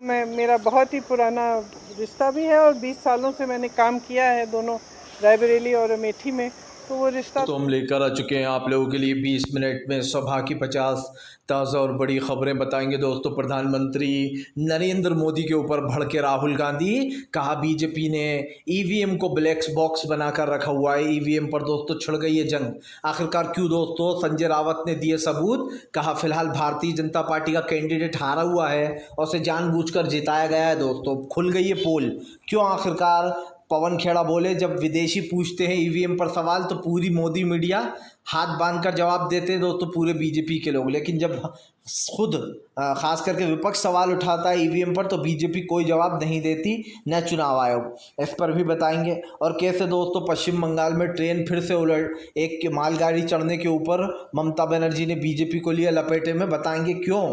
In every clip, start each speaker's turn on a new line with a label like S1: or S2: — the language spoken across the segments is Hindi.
S1: मैं मेरा बहुत ही पुराना रिश्ता भी है और 20 सालों से मैंने काम किया है दोनों रायबरेली और अमेठी में, तो वो रिश्ता।
S2: तो हम लेकर आ चुके हैं आप लोगों के लिए 20 मिनट में सभा की 50 ताज़ा और बड़ी खबरें बताएंगे दोस्तों। प्रधानमंत्री नरेंद्र मोदी के ऊपर भड़के राहुल गांधी, कहा बीजेपी ने ईवीएम को ब्लैक बॉक्स बनाकर रखा हुआ है। ईवीएम पर दोस्तों छिड़ गई है जंग, आखिरकार क्यों दोस्तों? संजय रावत ने दिए सबूत, कहा फिलहाल भारतीय जनता पार्टी का कैंडिडेट हारा हुआ है और उसे जानबूझकर जिताया गया है। दोस्तों खुल गई है पोल, क्यों आखिरकार? पवन खेड़ा बोले, जब विदेशी पूछते हैं ईवीएम पर सवाल तो पूरी मोदी मीडिया हाथ बांधकर जवाब देते हैं दोस्तों, पूरे बीजेपी के लोग। लेकिन जब खुद खास करके विपक्ष सवाल उठाता है ईवीएम पर तो बीजेपी कोई जवाब नहीं देती, न चुनाव आयोग। इस पर भी बताएंगे। और कैसे दोस्तों पश्चिम बंगाल में ट्रेन फिर से उलट, एक मालगाड़ी चढ़ने के ऊपर ममता बनर्जी ने बीजेपी को लिया लपेटे में, बताएंगे क्यों।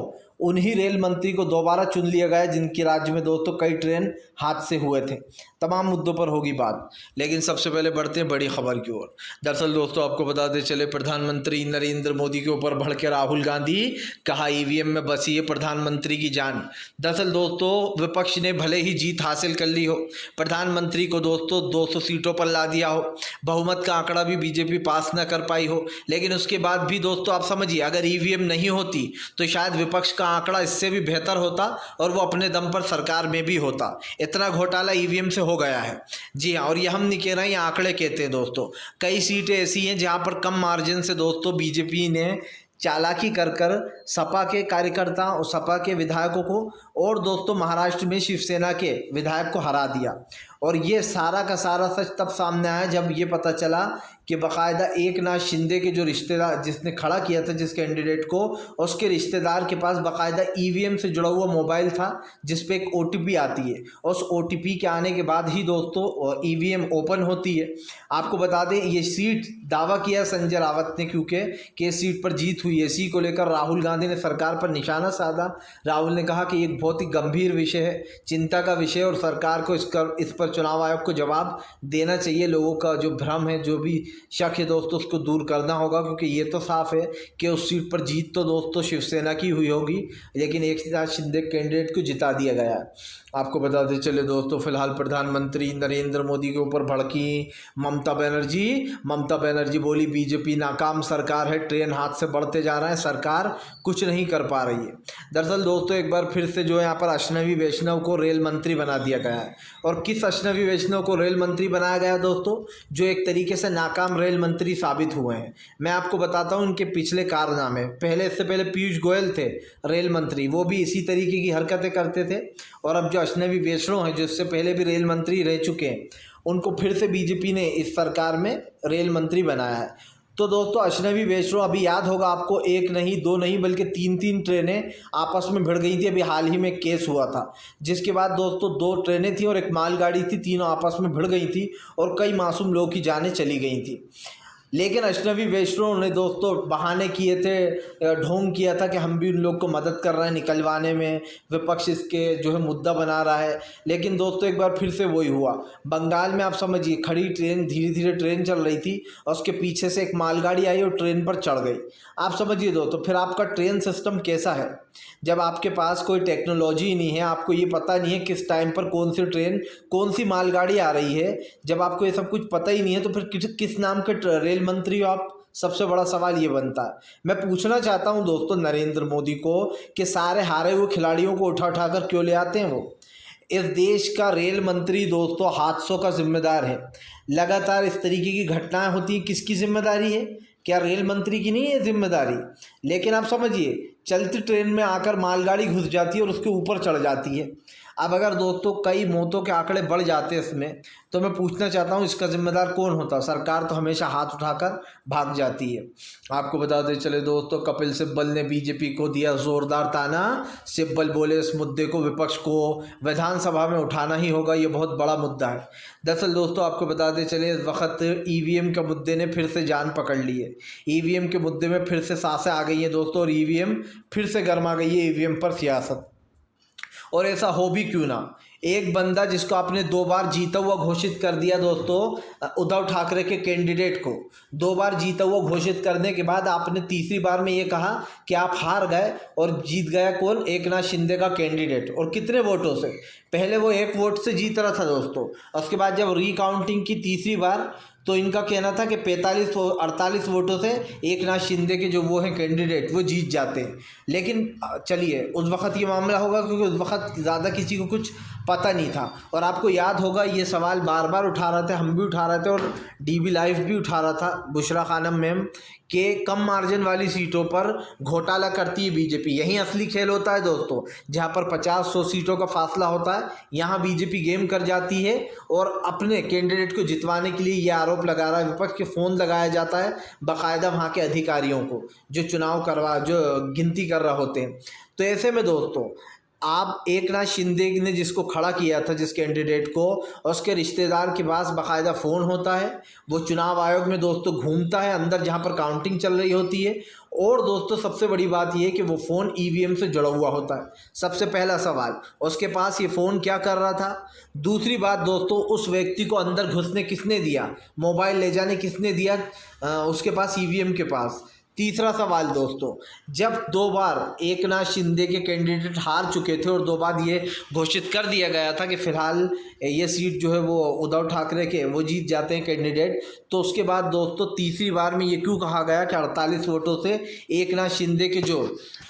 S2: उन्हीं रेल मंत्री को दोबारा चुन लिया गया जिनके राज्य में दोस्तों कई ट्रेन हादसे हुए थे। तमाम मुद्दों पर होगी बात, लेकिन सबसे पहले बढ़ते हैं बड़ी खबर की ओर। दरअसल दोस्तों आपको बताते चले, प्रधानमंत्री नरेंद्र मोदी के ऊपर भड़के राहुल गांधी, कहा ईवीएम में बसी है प्रधानमंत्री की जान। दरअसल दोस्तों विपक्ष ने भले ही जीत हासिल कर ली हो, प्रधानमंत्री को दोस्तों 200 सीटों पर ला दिया हो, बहुमत का आंकड़ा भी बीजेपी पास न कर पाई हो, लेकिन उसके बाद भी दोस्तों आप समझिए अगर ईवीएम नहीं होती तो शायद विपक्ष का आंकड़ा इससे भी बेहतर होता और वो अपने दम पर सरकार में भी होता। इतना घोटाला ईवीएम से हो गया है। जी हाँ, और ये हम नहीं कह रहे हैं, ये आंकड़े कहते हैं दोस्तों। कई सीटें ऐसी हैं जहां पर कम मार्जिन से दोस्तों बीजेपी ने चालाकी कर कर सपा के कार्यकर्ताओं, सपा के विधायकों को और दोस्तों महाराष्ट्र में शिवसेना के विधायक को हरा दिया। और ये सारा का सारा सच तब सामने आया जब ये पता चला कि बाकायदा एकनाथ शिंदे के जो रिश्तेदार, जिसने खड़ा किया था जिस कैंडिडेट को, उसके रिश्तेदार के पास बाकायदा ईवीएम से जुड़ा हुआ मोबाइल था जिस पे एक ओटीपी आती है। उस ओटीपी के आने के बाद ही दोस्तों ईवीएम ओपन होती है। आपको बता दें ये सीट दावा किया संजय रावत ने, क्योंकि कि सीट पर जीत हुई है। इसी को लेकर राहुल गांधी ने सरकार पर निशाना साधा। राहुल ने कहा कि एक बहुत ही गंभीर विषय है, चिंता का विषय, और सरकार को इस पर चुनाव आयोग को जवाब देना चाहिए। लोगों का जो भ्रम है, जो भी शक है दोस्तों, उसको दूर करना होगा, क्योंकि ये तो साफ है कि उस सीट पर जीत तो दोस्तों शिवसेना की हुई होगी, लेकिन एकनाथ शिंदे कैंडिडेट को जिता दिया गया है। आपको बताते चले दोस्तों फिलहाल प्रधानमंत्री नरेंद्र मोदी के ऊपर भड़की ममता बनर्जी बोली बीजेपी नाकाम सरकार है, ट्रेन हाथ से बढ़ते जा रहा है, सरकार कुछ नहीं कर पा रही है। दरअसल दोस्तों एक बार फिर से जो है यहाँ पर अश्विनी वैष्णव को रेल मंत्री बना दिया गया है। और किस अश्विनी वैष्णव को रेल मंत्री बनाया गया दोस्तों, जो एक तरीके से नाकाम रेल मंत्री साबित हुए हैं। मैं आपको बताता हूँ इनके पिछले कारनामे। इससे पहले पीयूष गोयल थे रेल मंत्री, वो भी इसी तरीके की हरकतें करते थे। और अब जो अश्विनी वैष्णव हैं, जो इससे पहले भी रेल मंत्री रह चुके हैं, उनको फिर से बीजेपी ने इस सरकार में रेल मंत्री बनाया है। तो दोस्तों अश्विनी वैष्णव, अभी याद होगा आपको, एक नहीं दो नहीं बल्कि तीन ट्रेनें आपस में भिड़ गई थी। अभी हाल ही में केस हुआ था, जिसके बाद दोस्तों 2 ट्रेनें थी और एक मालगाड़ी थी, तीनों आपस में भिड़ गई थी और कई मासूम लोगों की जानें चली गई थी। लेकिन अश्विनी वैष्णव ने दोस्तों बहाने किए थे, ढोंग किया था कि हम भी उन लोग को मदद कर रहे हैं निकलवाने में, विपक्ष इसके जो है मुद्दा बना रहा है। लेकिन दोस्तों एक बार फिर से वही हुआ। बंगाल में आप समझिए खड़ी ट्रेन, धीरे धीरे ट्रेन चल रही थी और उसके पीछे से एक मालगाड़ी आई और ट्रेन पर चढ़ गई। आप समझिए दोस्तों फिर आपका ट्रेन सिस्टम कैसा है, जब आपके पास कोई टेक्नोलॉजी नहीं है, आपको ये पता नहीं है किस टाइम पर कौन सी ट्रेन, कौन सी मालगाड़ी आ रही है, जब आपको ये सब कुछ पता ही नहीं है तो फिर किस नाम के रेल मंत्री हो आप? सबसे बड़ा सवाल ये बनता है। मैं पूछना चाहता हूं दोस्तों नरेंद्र मोदी को कि सारे हारे हुए खिलाड़ियों को उठा उठाकर क्यों ले आते हैं वो? इस देश का रेल मंत्री दोस्तों हादसों का जिम्मेदार है। लगातार इस तरीके की घटनाएं होती हैं, किसकी जिम्मेदारी है? क्या रेल मंत्री की नहीं है जिम्मेदारी? लेकिन आप समझिए चलती ट्रेन में आकर मालगाड़ी घुस जाती है और उसके ऊपर चढ़ जाती है। अब अगर दोस्तों कई मौतों के आंकड़े बढ़ जाते हैं इसमें, तो मैं पूछना चाहता हूँ इसका जिम्मेदार कौन होता? सरकार तो हमेशा हाथ उठाकर भाग जाती है। आपको बताते चले दोस्तों कपिल सिब्बल ने बीजेपी को दिया जोरदार ताना। सिब्बल बोले इस मुद्दे को विपक्ष को विधानसभा में उठाना ही होगा, ये बहुत बड़ा मुद्दा है। दरअसल दोस्तों आपको बताते चले इस वक्त ईवीएम के मुद्दे ने फिर से जान पकड़ ली है। ईवीएम के मुद्दे में फिर से सांसें आ गई हैं दोस्तों, और ईवीएम फिर से गर्मा गई है, ईवीएम पर सियासत। और ऐसा हो भी क्यों ना, एक बंदा जिसको आपने 2 बार जीता हुआ घोषित कर दिया दोस्तों, उद्धव ठाकरे के कैंडिडेट को 2 बार जीता हुआ घोषित करने के बाद आपने तीसरी बार में ये कहा कि आप हार गए और जीत गया कौन? एकनाथ शिंदे का कैंडिडेट। और कितने वोटों से? पहले वो 1 वोट से जीत रहा था दोस्तों। उसके बाद जब रिकाउंटिंग की तीसरी बार तो इनका कहना था कि 48 वोटों से एकनाथ शिंदे के जो वो हैं कैंडिडेट वो जीत जाते हैं। लेकिन चलिए उस वक़्त ये मामला होगा क्योंकि उस वक़्त ज़्यादा किसी को कुछ पता नहीं था। और आपको याद होगा ये सवाल बार बार उठा रहे थे, हम भी उठा रहे थे और डीबी लाइव भी उठा रहा था बुशरा खानम मैम के कम मार्जिन वाली सीटों पर घोटाला करती है बीजेपी। यही असली खेल होता है दोस्तों, जहाँ पर 50-100 सीटों का फासला होता है, यहाँ बीजेपी गेम कर जाती है और अपने कैंडिडेट को जितवाने के लिए ये आरोप लगा रहा है विपक्ष के फ़ोन लगाया जाता है बाकायदा वहाँ के अधिकारियों को जो जो गिनती कर रहे होते हैं। तो ऐसे में दोस्तों आप एकनाथ शिंदे ने जिसको खड़ा किया था, जिस कैंडिडेट को, उसके रिश्तेदार के पास बाकायदा फ़ोन होता है, वो चुनाव आयोग में दोस्तों घूमता है अंदर जहां पर काउंटिंग चल रही होती है। और दोस्तों सबसे बड़ी बात यह है कि वो फ़ोन ईवीएम से जुड़ा हुआ होता है। सबसे पहला सवाल, उसके पास ये फ़ोन क्या कर रहा था? दूसरी बात दोस्तों, उस व्यक्ति को अंदर घुसने किसने दिया, मोबाइल ले जाने किसने दिया उसके पास, ईवीएम के पास। तीसरा सवाल दोस्तों, जब 2 बार एकनाथ शिंदे के कैंडिडेट हार चुके थे और 2 बार ये घोषित कर दिया गया था कि फ़िलहाल ये सीट जो है वो उद्धव ठाकरे के वो जीत जाते हैं कैंडिडेट, तो उसके बाद दोस्तों तीसरी बार में ये क्यों कहा गया कि 48 वोटों से एकनाथ शिंदे के जो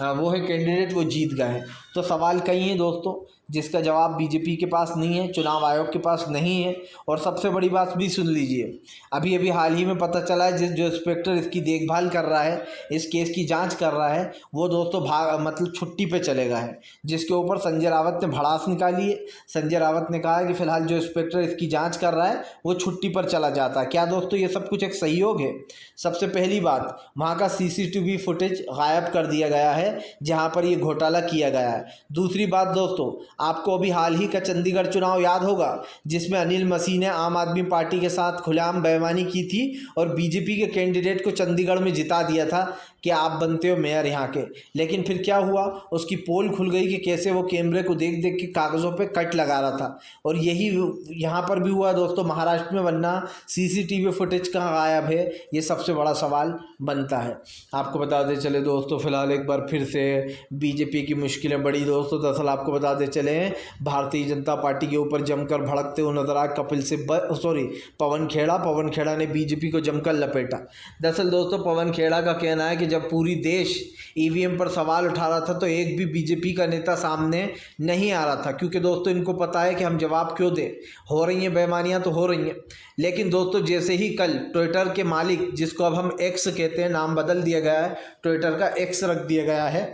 S2: वो है कैंडिडेट वो जीत गए हैं? तो सवाल कई हैं दोस्तों जिसका जवाब बीजेपी के पास नहीं है, चुनाव आयोग के पास नहीं है। और सबसे बड़ी बात भी सुन लीजिए, अभी हाल ही में पता चला है जो इंस्पेक्टर इसकी देखभाल कर रहा है, इस केस की जांच कर रहा है, वो दोस्तों मतलब छुट्टी पे चले गए हैं, जिसके ऊपर संजय रावत ने भड़ास निकाली है। संजय रावत ने कहा है कि फ़िलहाल जो इंस्पेक्टर इसकी जाँच कर रहा है वो छुट्टी पर चला जाता है। क्या दोस्तों ये सब कुछ एक सहयोग है? सबसे पहली बात, वहाँ का CCTV फुटेज गायब कर दिया गया है जहाँ पर ये घोटाला किया गया है। दूसरी बात दोस्तों, आपको अभी हाल ही का चंडीगढ़ चुनाव याद होगा जिसमें अनिल मसीह ने आम आदमी पार्टी के साथ खुलेआम बेईमानी की थी और बीजेपी के कैंडिडेट को चंडीगढ़ में जिता दिया था कि आप बनते हो मेयर यहाँ के। लेकिन फिर क्या हुआ, उसकी पोल खुल गई कि कैसे वो कैमरे को देख देख के कागज़ों पे कट लगा रहा था। और यही यहाँ पर भी हुआ दोस्तों महाराष्ट्र में, वरना CCTV फुटेज कहाँ गायब है, ये सबसे बड़ा सवाल बनता है। आपको बताते चले दोस्तों, फिलहाल एक बार फिर से बीजेपी की मुश्किलें बढ़ी दोस्तों। दरअसल आपको बताते चले भारतीय जनता पार्टी के ऊपर जमकर भड़कते हुए नजर आए पवन खेड़ा ने बीजेपी को जमकर लपेटा। दरअसल दोस्तों पवन खेड़ा का कहना है कि जब पूरी देश ईवीएम पर सवाल उठा रहा था तो एक भी बीजेपी का नेता सामने नहीं आ रहा था, क्योंकि दोस्तों इनको पता है कि हम जवाब क्यों दें, हो रही हैं बेईमानियां तो हो रही हैं। लेकिन दोस्तों जैसे ही कल ट्विटर के मालिक, जिसको अब हम एक्स कहते हैं, नाम बदल दिया गया है, ट्विटर का एक्स रख दिया गया है,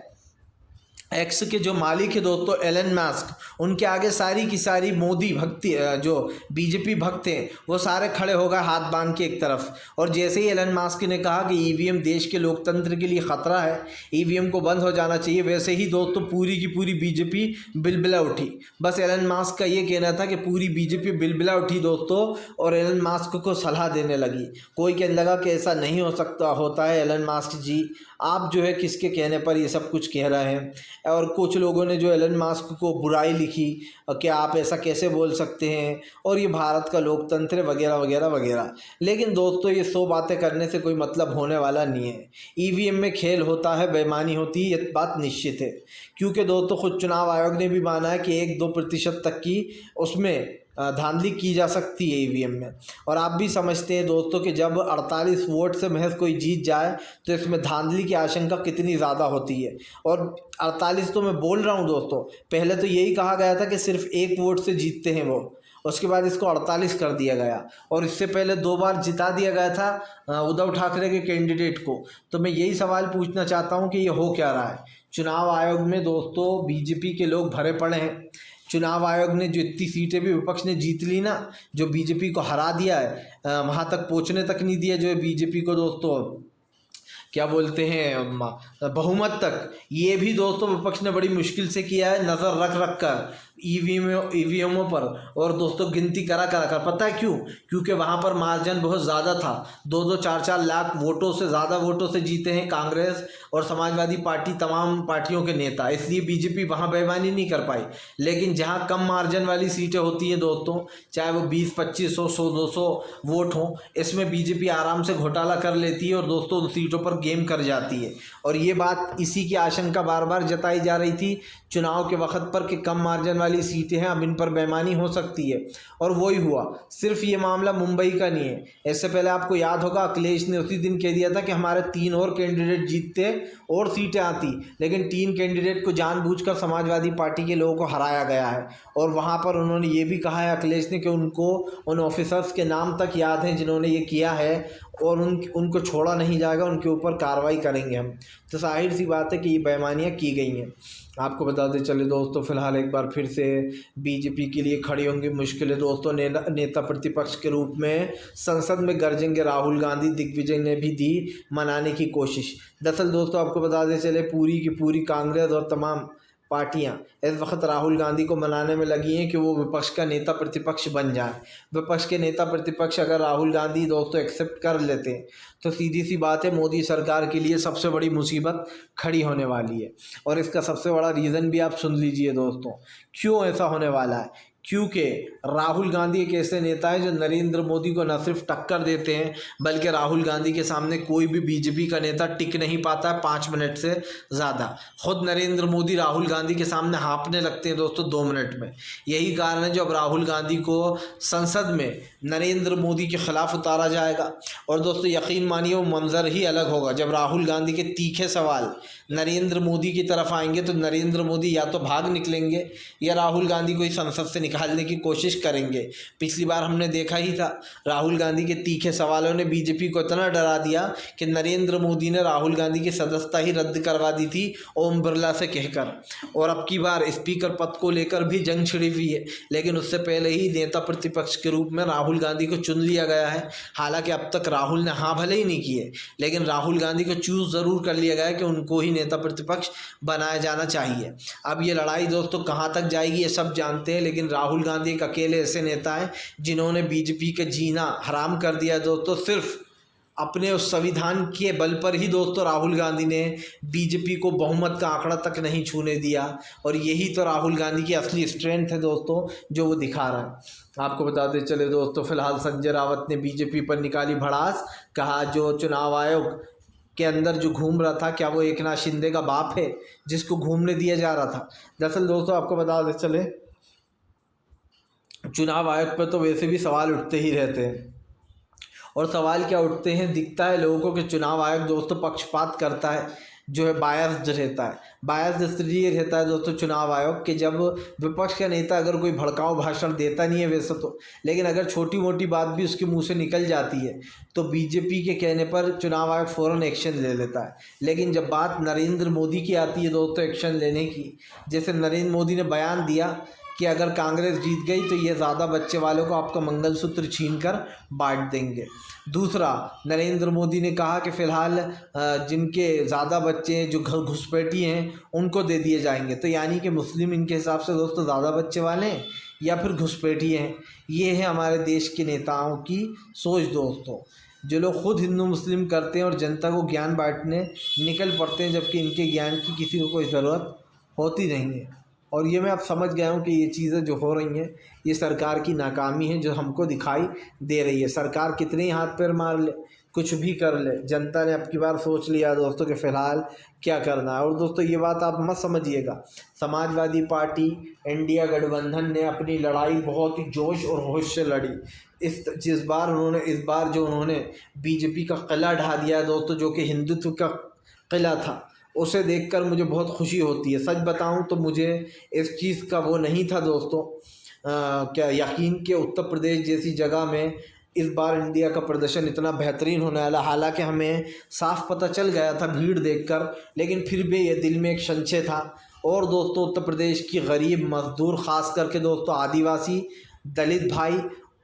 S2: एक्स के जो मालिक है दोस्तों एलन मस्क, उनके आगे सारी की सारी मोदी भक्ति जो बीजेपी भक्त हैं वो सारे खड़े हो गए हाथ बांध के एक तरफ। और जैसे ही एलन मस्क ने कहा कि ईवीएम देश के लोकतंत्र के लिए ख़तरा है, ईवीएम को बंद हो जाना चाहिए, वैसे ही दोस्तों पूरी की पूरी बीजेपी बिलबिला उठी। बस एलन मस्क का ये कहना था कि पूरी बीजेपी बिलबिला उठी दोस्तों और एलन मस्क को सलाह देने लगी। कोई कहने लगा कि ऐसा नहीं हो सकता होता है एलन मस्क जी, आप जो है किसके कहने पर ये सब कुछ कह रहे हैं। और कुछ लोगों ने जो एलन मस्क को बुराई लिखी कि आप ऐसा कैसे बोल सकते हैं और ये भारत का लोकतंत्र वगैरह वगैरह वगैरह। लेकिन दोस्तों ये 100 बातें करने से कोई मतलब होने वाला नहीं है। ईवीएम में खेल होता है, बेईमानी होती है, ये बात निश्चित है। क्योंकि दोस्तों खुद चुनाव आयोग ने भी माना है कि 1-2% तक की उसमें धांधली की जा सकती है ईवीएम में। और आप भी समझते हैं दोस्तों कि जब 48 वोट से महज कोई जीत जाए तो इसमें धांधली की आशंका कितनी ज़्यादा होती है। और 48 तो मैं बोल रहा हूं दोस्तों, पहले तो यही कहा गया था कि सिर्फ 1 वोट से जीतते हैं वो, उसके बाद इसको 48 कर दिया गया और इससे पहले 2 बार जिता दिया गया था उद्धव ठाकरे के कैंडिडेट को। तो मैं यही सवाल पूछना चाहता हूं कि ये हो क्या रहा है। चुनाव आयोग में दोस्तों बीजेपी के लोग भरे पड़े हैं। चुनाव आयोग ने जो इतनी सीटें भी विपक्ष ने जीत ली ना, जो बीजेपी को हरा दिया है, वहाँ तक पहुँचने तक नहीं दिया जो बीजेपी को दोस्तों क्या बोलते हैं बहुमत तक, ये भी दोस्तों विपक्ष ने बड़ी मुश्किल से किया है, नज़र रख कर। ईवीएमों पर और दोस्तों गिनती करा कर। पता है क्यों? क्योंकि वहाँ पर मार्जिन बहुत ज़्यादा था। 2-2, 4-4 लाख वोटों से ज़्यादा वोटों से जीते हैं कांग्रेस और समाजवादी पार्टी, तमाम पार्टियों के नेता, इसलिए बीजेपी वहाँ बेईमानी नहीं कर पाई। लेकिन जहाँ कम मार्जिन वाली सीटें होती हैं दोस्तों, चाहे वो 20-2500, 100-200 वोट हों, इसमें बीजेपी आराम से घोटाला कर लेती है और दोस्तों उन सीटों पर गेम कर जाती है। और ये बात, इसी की आशंका बार बार जताई जा रही थी चुनाव के वक्त पर कि कम मार्जिन वाली सीटें हैं, अब इन पर बेईमानी हो सकती है, और वही हुआ। सिर्फ ये मामला मुंबई का नहीं है। इससे पहले आपको याद होगा अखिलेश ने उसी दिन कह दिया था कि हमारे 3 और कैंडिडेट जीतते और सीटें आती, लेकिन 3 कैंडिडेट को जानबूझकर समाजवादी पार्टी के लोगों को हराया गया है। और वहाँ पर उन्होंने ये भी कहा है अखिलेश ने कि उनको उन ऑफिसर्स के नाम तक याद हैं जिन्होंने ये किया है और उनको छोड़ा नहीं जाएगा, उनके ऊपर कार्रवाई करेंगे हम। तो जाहिर सी बात है कि ये बेईमानियाँ की गई हैं। आपको बताते चले दोस्तों, फिलहाल एक बार फिर से बीजेपी के लिए खड़ी होंगी मुश्किलें दोस्तों। नेता प्रतिपक्ष के रूप में संसद में गरजेंगे राहुल गांधी, दिग्विजय ने भी दी मनाने की कोशिश। दरअसल दोस्तों आपको बताते चले, पूरी की पूरी कांग्रेस और तमाम पार्टियां इस वक्त राहुल गांधी को मनाने में लगी हैं कि वो विपक्ष का नेता प्रतिपक्ष बन जाए। विपक्ष के नेता प्रतिपक्ष अगर राहुल गांधी दोस्तों एक्सेप्ट कर लेते हैं तो सीधी सी बात है, मोदी सरकार के लिए सबसे बड़ी मुसीबत खड़ी होने वाली है। और इसका सबसे बड़ा रीज़न भी आप सुन लीजिए दोस्तों, क्यों ऐसा होने वाला है। क्योंकि राहुल गांधी एक ऐसे नेता है जो नरेंद्र मोदी को न सिर्फ टक्कर देते हैं, बल्कि राहुल गांधी के सामने कोई भी बीजेपी का नेता टिक नहीं पाता है 5 मिनट से ज़्यादा। खुद नरेंद्र मोदी राहुल गांधी के सामने हाँफने लगते हैं दोस्तों 2 मिनट में। यही कारण है जो अब राहुल गांधी को संसद में नरेंद्र मोदी के खिलाफ उतारा जाएगा। और दोस्तों यकीन मानिए वो मंजर ही अलग होगा जब राहुल गांधी के तीखे सवाल नरेंद्र मोदी की तरफ आएंगे, तो नरेंद्र मोदी या तो भाग निकलेंगे या राहुल गांधी को ही संसद से निकालने की कोशिश करेंगे। पिछली बार हमने देखा ही था, राहुल गांधी के तीखे सवालों ने बीजेपी को इतना डरा दिया कि नरेंद्र मोदी ने राहुल गांधी की सदस्यता ही रद्द करवा दी थी ओम बिरला से कहकर। और अब की बार स्पीकर पद को लेकर भी जंग छिड़ी हुई है, लेकिन उससे पहले ही नेता प्रतिपक्ष के रूप में राहुल गांधी को चुन लिया गया है। हालांकि अब तक राहुल ने हाँ भले ही नहीं किए, लेकिन राहुल गांधी को चूज ज़रूर कर लिया गया है कि उनको ही नेता प्रतिपक्ष बनाया जाना चाहिए। अब ये लड़ाई दोस्तों कहाँ तक जाएगी ये सब जानते हैं, लेकिन राहुल गांधी एक अकेले ऐसे नेता हैं जिन्होंने बीजेपी का जीना हराम कर दिया दोस्तों। सिर्फ अपने उस संविधान के बल पर ही दोस्तों राहुल गांधी ने बीजेपी को बहुमत का आंकड़ा तक नहीं छूने दिया, और यही तो राहुल गांधी की असली स्ट्रेंथ है दोस्तों जो वो दिखा रहा है। आपको बताते चले दोस्तों, फिलहाल संजय रावत ने बीजेपी पर निकाली भड़ास। कहा जो चुनाव आयोग के अंदर जो घूम रहा था, क्या वो एकनाथ शिंदे का बाप है जिसको घूमने दिया जा रहा था। दरअसल दोस्तों आपको बताते चले, चुनाव आयोग पर तो वैसे भी सवाल उठते ही रहते हैं, और सवाल क्या उठते हैं, दिखता है लोगों को कि चुनाव आयोग दोस्तों पक्षपात करता है, जो है बायस्ड रहता है। बायस्ड इसलिए रहता है दोस्तों चुनाव आयोग कि जब विपक्ष का नेता अगर कोई भड़काऊ भाषण देता नहीं है वैसे तो, लेकिन अगर छोटी मोटी बात भी उसके मुंह से निकल जाती है तो बीजेपी के कहने पर चुनाव आयोग फ़ौरन एक्शन ले लेता है। लेकिन जब बात नरेंद्र मोदी की आती है दोस्तों एक्शन लेने की, जैसे नरेंद्र मोदी ने बयान दिया कि अगर कांग्रेस जीत गई तो ये ज़्यादा बच्चे वालों को आपका मंगलसूत्र छीनकर बांट देंगे। दूसरा, नरेंद्र मोदी ने कहा कि फ़िलहाल जिनके ज़्यादा बच्चे हैं, जो घुसपैठी हैं, उनको दे दिए जाएंगे। तो यानी कि मुस्लिम इनके हिसाब से दोस्तों ज़्यादा बच्चे वाले हैं या फिर घुसपैठी हैं। ये है हमारे देश के नेताओं की सोच दोस्तों, जो लोग खुद हिंदू मुस्लिम करते हैं और जनता को ज्ञान बांटने निकल पड़ते हैं, जबकि इनके ज्ञान की किसी को कोई ज़रूरत होती नहीं है। और ये मैं अब समझ गया हूँ कि ये चीज़ें जो हो रही हैं ये सरकार की नाकामी है जो हमको दिखाई दे रही है। सरकार कितने ही हाथ पैर मार ले, कुछ भी कर ले, जनता ने अब की बार सोच लिया दोस्तों कि फ़िलहाल क्या करना है। और दोस्तों ये बात आप मत समझिएगा, समाजवादी पार्टी इंडिया गठबंधन ने अपनी लड़ाई बहुत ही जोश और होश से लड़ी। इस बार जो उन्होंने बीजेपी का किला ढा दिया है दोस्तों, जो कि हिंदुत्व का किला था, उसे देखकर मुझे बहुत खुशी होती है। सच बताऊं तो मुझे इस चीज़ का वो नहीं था दोस्तों, क्या यकीन कि उत्तर प्रदेश जैसी जगह में इस बार इंडिया का प्रदर्शन इतना बेहतरीन होने वाला। हालांकि हमें साफ पता चल गया था भीड़ देखकर, लेकिन फिर भी ये दिल में एक संशय था। और दोस्तों उत्तर प्रदेश की गरीब मजदूर, ख़ास करके दोस्तों आदिवासी, दलित भाई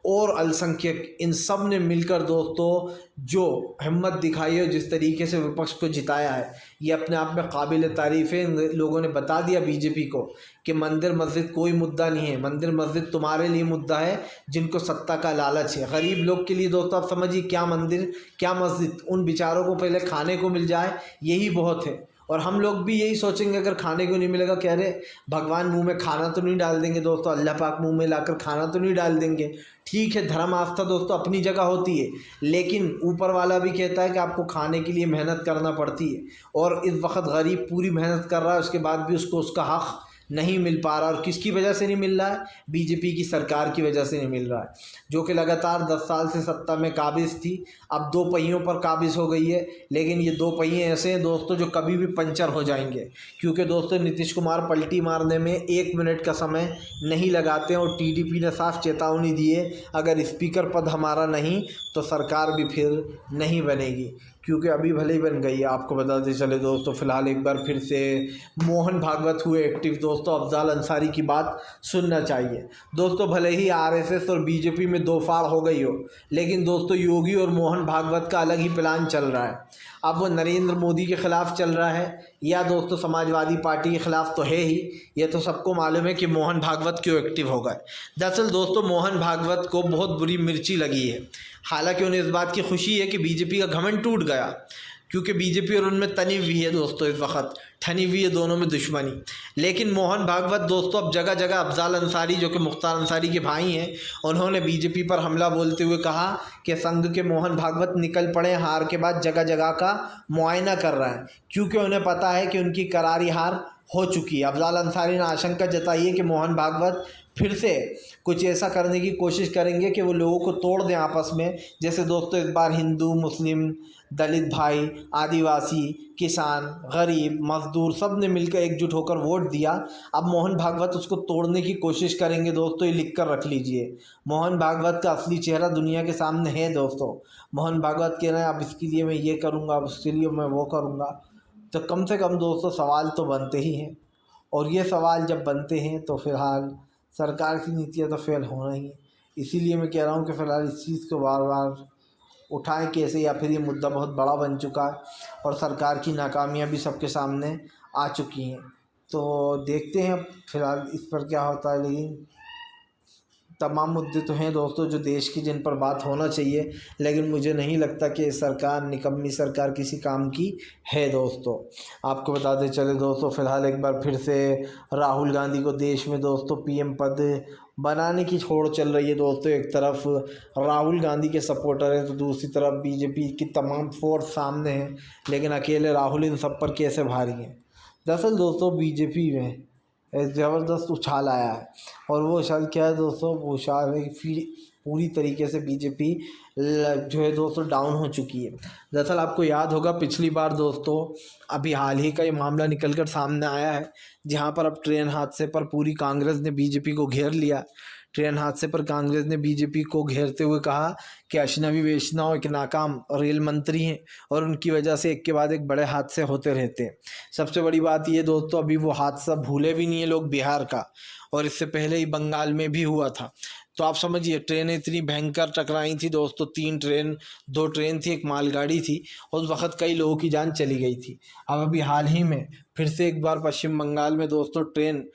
S2: और अल्पसंख्यक, इन सब ने मिलकर दोस्तों जो हिम्मत दिखाई है, जिस तरीके से विपक्ष को जिताया है, ये अपने आप में काबिल तारीफ़ है। इन लोगों ने बता दिया बीजेपी को कि मंदिर मस्जिद कोई मुद्दा नहीं है, मंदिर मस्जिद तुम्हारे लिए मुद्दा है जिनको सत्ता का लालच है। गरीब लोग के लिए दोस्तों आप समझिए, क्या मंदिर क्या मस्जिद, उन बेचारों को पहले खाने को मिल जाए यही बहुत है। और हम लोग भी यही सोचेंगे, अगर खाने को नहीं मिलेगा, कह रहे भगवान मुंह में खाना तो नहीं डाल देंगे दोस्तों, अल्लाह पाक मुंह में लाकर खाना तो नहीं डाल देंगे। ठीक है, धर्म आस्था दोस्तों अपनी जगह होती है, लेकिन ऊपर वाला भी कहता है कि आपको खाने के लिए मेहनत करना पड़ती है। और इस वक्त गरीब पूरी मेहनत कर रहा है, उसके बाद भी उसको उसका हक़ नहीं मिल पा रहा। और किसकी वजह से नहीं मिल रहा है? बीजेपी की सरकार की वजह से नहीं मिल रहा है, जो कि लगातार 10 साल से सत्ता में काबिज़ थी। अब 2 पहियों पर काबिज़ हो गई है, लेकिन ये 2 पहिए ऐसे हैं दोस्तों जो कभी भी पंचर हो जाएंगे, क्योंकि दोस्तों नीतीश कुमार पलटी मारने में 1 मिनट का समय नहीं लगाते हैं। और टीडीपी ने साफ चेतावनी दी है, अगर स्पीकर पद हमारा नहीं तो सरकार भी फिर नहीं बनेगी, क्योंकि अभी भले ही बन गई है। आपको बताते चले दोस्तों, फ़िलहाल एक बार फिर से मोहन भागवत हुए एक्टिव दोस्तों, अफजाल अंसारी की बात सुनना चाहिए दोस्तों। भले ही आरएसएस और बीजेपी में 2 फाड़ हो गई हो, लेकिन दोस्तों योगी और मोहन भागवत का अलग ही प्लान चल रहा है। अब वो नरेंद्र मोदी के ख़िलाफ़ चल रहा है या दोस्तों समाजवादी पार्टी के ख़िलाफ़ तो है ही, ये तो सबको मालूम है कि मोहन भागवत क्यों एक्टिव हो गए। दरअसल दोस्तों मोहन भागवत को बहुत बुरी मिर्ची लगी है। हालांकि उन्हें इस बात की खुशी है कि बीजेपी का घमंड टूट गया, क्योंकि बीजेपी और उनमें तनी हुई है दोस्तों, इस वक्त ठनी हुई है दोनों में दुश्मनी। लेकिन मोहन भागवत दोस्तों अब जगह जगह, अफजाल अंसारी जो कि मुख्तार अंसारी के भाई हैं, उन्होंने बीजेपी पर हमला बोलते हुए कहा कि संघ के मोहन भागवत निकल पड़े, हार के बाद जगह जगह का मुआयना कर रहे हैं, क्योंकि उन्हें पता है कि उनकी करारी हार हो चुकी है। अफजाल अंसारी ने आशंका जताई है कि मोहन भागवत फिर से कुछ ऐसा करने की कोशिश करेंगे कि वो लोगों को तोड़ दें आपस में। जैसे दोस्तों इस बार हिंदू, मुस्लिम, दलित भाई, आदिवासी, किसान, गरीब, मजदूर सब ने मिलकर एकजुट होकर वोट दिया। अब मोहन भागवत उसको तोड़ने की कोशिश करेंगे दोस्तों, ये लिख कर रख लीजिए। मोहन भागवत का असली चेहरा दुनिया के सामने है दोस्तों। मोहन भागवत कह रहे हैं अब इसके लिए मैं ये करूँगा, अब उसके लिए मैं वो करूँगा। तो कम से कम दोस्तों सवाल तो बनते ही हैं, और ये सवाल जब बनते हैं तो फ़िलहाल सरकार की नीतियाँ तो फेल होना ही है। इसीलिए मैं कह रहा हूँ कि फ़िलहाल इस चीज़ को बार बार उठाएं कैसे, या फिर ये मुद्दा बहुत बड़ा बन चुका है और सरकार की नाकामियाँ भी सबके सामने आ चुकी हैं। तो देखते हैं फ़िलहाल इस पर क्या होता है। लेकिन तमाम मुद्दे तो हैं दोस्तों जो देश की, जिन पर बात होना चाहिए, लेकिन मुझे नहीं लगता कि सरकार, निकम्मी सरकार किसी काम की है दोस्तों। आपको बताते चले दोस्तों, फ़िलहाल एक बार फिर से राहुल गांधी को देश में दोस्तों पीएम पद बनाने की होड़ चल रही है दोस्तों। एक तरफ राहुल गांधी के सपोर्टर हैं तो दूसरी तरफ बीजेपी की तमाम फोर्स सामने हैं, लेकिन अकेले राहुल इन सब पर कैसे भारी हैं। दरअसल दोस्तों बीजेपी में ज़बरदस्त उछाल आया है, और वो उछाल क्या है दोस्तों? वो उछाल है कि पूरी तरीके से बीजेपी जो है दोस्तों डाउन हो चुकी है। दरअसल आपको याद होगा पिछली बार दोस्तों, अभी हाल ही का ये मामला निकल कर सामने आया है, जहां पर अब ट्रेन हादसे पर पूरी कांग्रेस ने बीजेपी को घेर लिया। ट्रेन हादसे पर कांग्रेस ने बीजेपी को घेरते हुए कहा कि अशनवी वैष्णव एक नाकाम रेल मंत्री हैं और उनकी वजह से एक के बाद एक बड़े हादसे होते रहते हैं। सबसे बड़ी बात ये दोस्तों, अभी वो हादसा भूले भी नहीं है लोग बिहार का, और इससे पहले ही बंगाल में भी हुआ था। तो आप समझिए ट्रेनें इतनी भयंकर टकराई थी दोस्तों, 3 ट्रेन, 2 ट्रेन थी, एक मालगाड़ी थी। उस वक़्त कई लोगों की जान चली गई थी। अब अभी हाल ही में फिर से एक बार पश्चिम बंगाल में दोस्तों ट्रेन,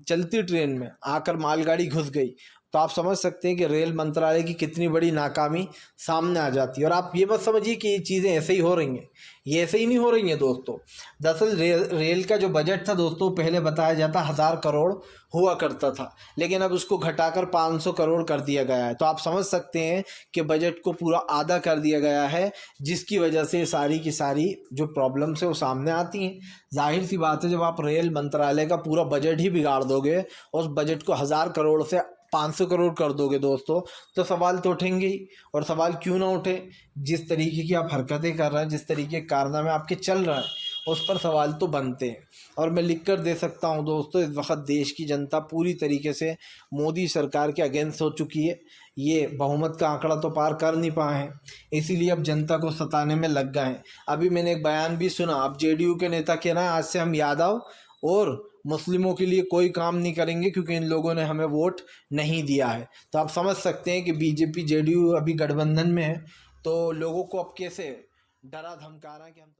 S2: चलती ट्रेन में आकर मालगाड़ी घुस गई। तो आप समझ सकते हैं कि रेल मंत्रालय की कितनी बड़ी नाकामी सामने आ जाती है। और आप ये मत समझिए कि ये चीज़ें ऐसे ही हो रही हैं, ये ऐसे ही नहीं हो रही हैं दोस्तों। दरअसल रेल का जो बजट था दोस्तों, पहले बताया जाता 1000 करोड़ हुआ करता था, लेकिन अब उसको घटाकर 500 करोड़ कर दिया गया है। तो आप समझ सकते हैं कि बजट को पूरा आधा कर दिया गया है, जिसकी वजह से सारी की सारी जो प्रॉब्लम्स है वो सामने आती हैं। जाहिर सी बात है, जब आप रेल मंत्रालय का पूरा बजट ही बिगाड़ दोगे, उस बजट को 1000 करोड़ से 500 करोड़ कर दोगे दोस्तों, तो सवाल तो उठेंगे ही। और सवाल क्यों ना उठे? जिस तरीके की आप हरकतें कर रहे हैं, जिस तरीके के कारनामे आपके चल रहे हैं, उस पर सवाल तो बनते हैं। और मैं लिख कर दे सकता हूं दोस्तों, इस वक्त देश की जनता पूरी तरीके से मोदी सरकार के अगेंस्ट हो चुकी है। ये बहुमत का आंकड़ा तो पार कर नहीं पाए हैं, इसीलिए अब जनता को सताने में लग गए हैं। अभी मैंने एक बयान भी सुना, अब जेडीयू के नेता कह रहे हैं आज से हम यादव और मुस्लिमों के लिए कोई काम नहीं करेंगे क्योंकि इन लोगों ने हमें वोट नहीं दिया है। तो आप समझ सकते हैं कि बीजेपी जेडीयू अभी गठबंधन में है, तो लोगों को अब कैसे डरा धमका रहा है कि हम